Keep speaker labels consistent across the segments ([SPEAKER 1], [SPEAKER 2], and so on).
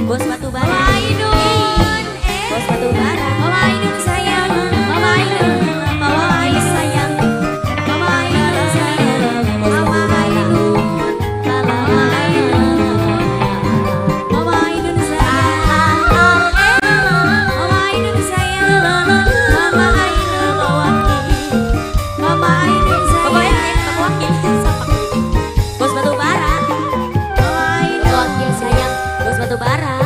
[SPEAKER 1] Bos Batubara. Mama Ainun, Bos Batubara. Mama Ainun sayang, Mama Ainun, Mama Ainun sayang, Mama Ainun sayang, Mama Ainun, Mama Ainun, Mama Ainun sayang, Mama Ainun sayang, Mama Ainun mewakili, Mama Ainun sayang, Bos Batubara. Mama Ainun wakil sayang, Bos Batubara.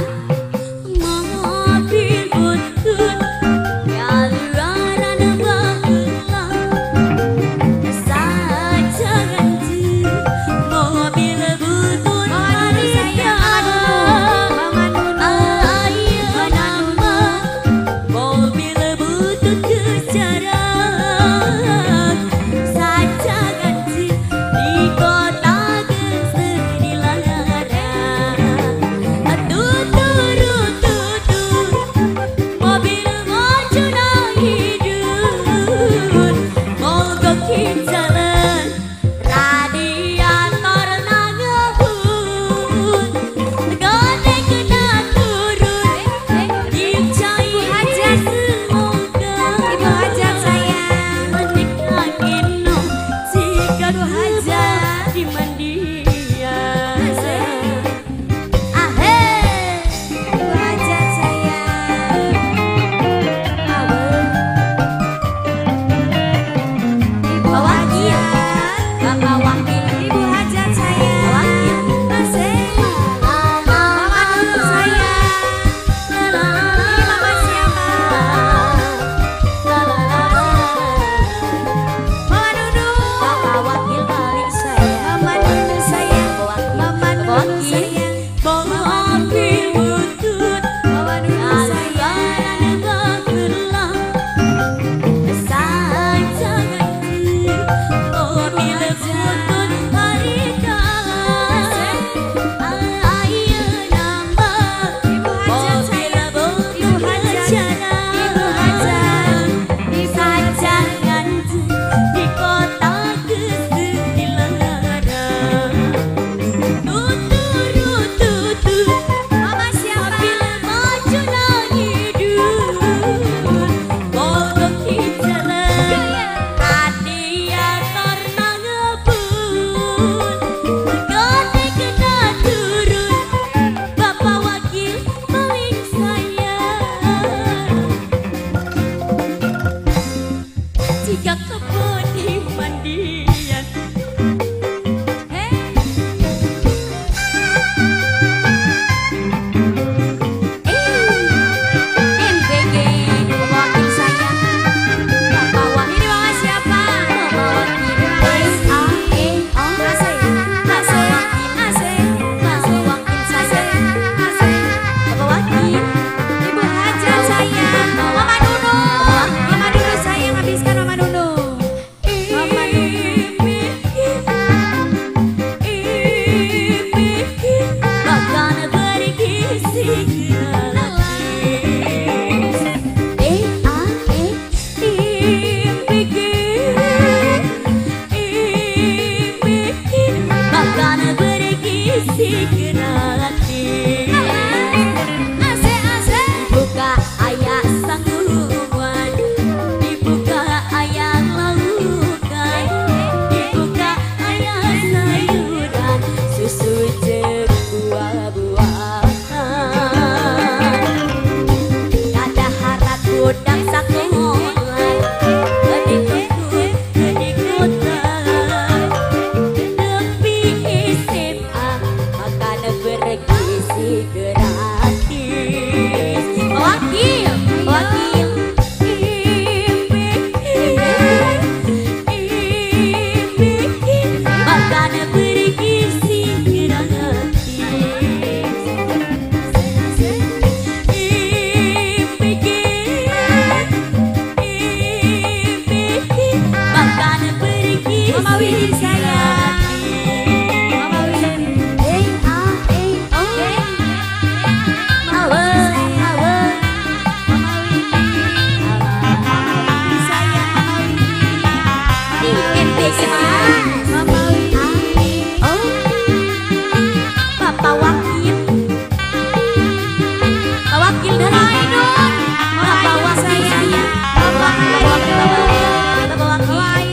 [SPEAKER 1] Widi sayang. Mama Widi. Awe, awe. Mama Widi. Mama sayang Mama Widi. Di NPC Mas. Mama Widi. Oh. Bapak Wakil. Pak Wakil dari Ainun. Bapak Wakil sayang. Bapak Wakil. Bapak Wakil.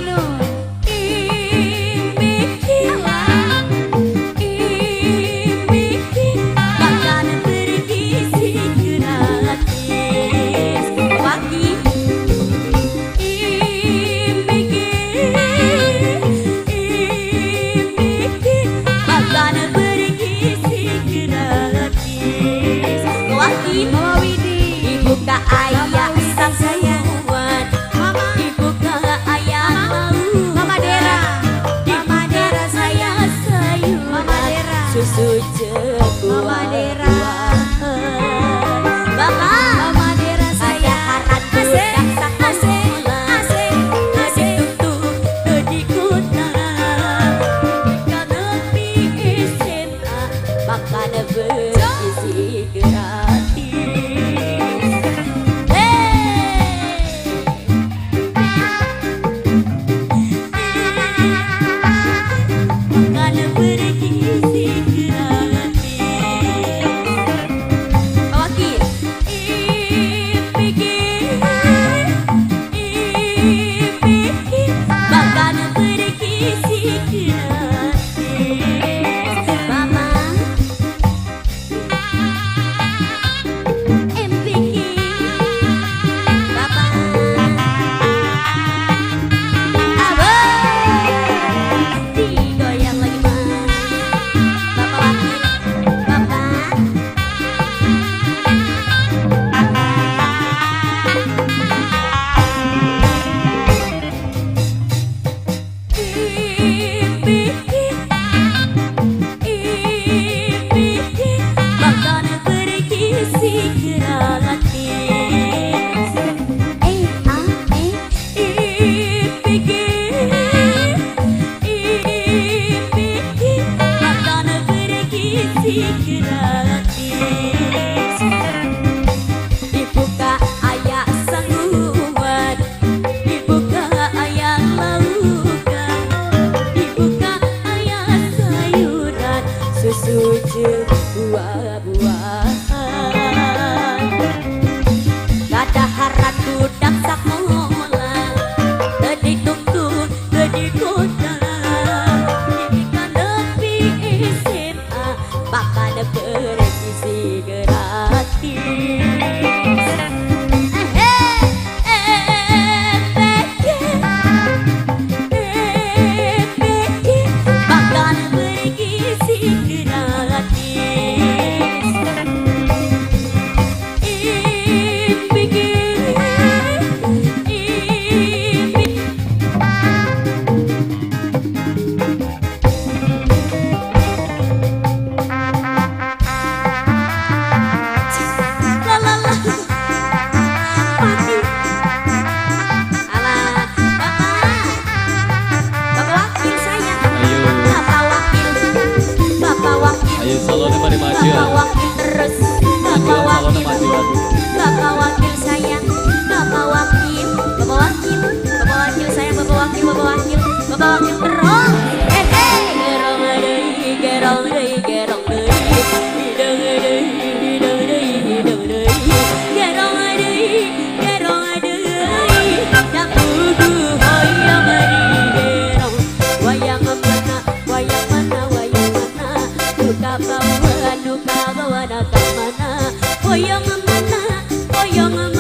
[SPEAKER 1] Dibuka ayah sang sayuan, dibuka ayah mau, Mama Dera, Mama Dera saya sayuran, Mama Dera susu cebuan, Mama Dera, Bapak, Mama Dera saya harap budak sak sekolah, asik tutup di kota, karena di SMA makan berisi gratis. Dibuka ayah sangguan, dibuka ayah laukan, dibuka ayah sayuran, susu buah-buahan. Gada harap budak sak mola, tadi tuntun tadi kota, dibikan lebih SMA, makan berisi gratis. Makan berisi
[SPEAKER 2] Salonnya pada maju.
[SPEAKER 1] Bapak Wakil terus, Bapak Wakil, Bapak Wakil sayang, Bapak Wakil, Bapak Wakil, Bapak Wakil sayang, Bapak Wakil, Bapak Wakil, Bapak Wakil terus. Gerong deui, gerong deui, gerong deui, hidung deui, hidung deui, hidung deui, gerong deui, gerong deui, dak kudu hoyong deui gerong, wayang mana, wayang mana, wayang mana, duka bawa nak mana, hoyong mana, hoyong mana.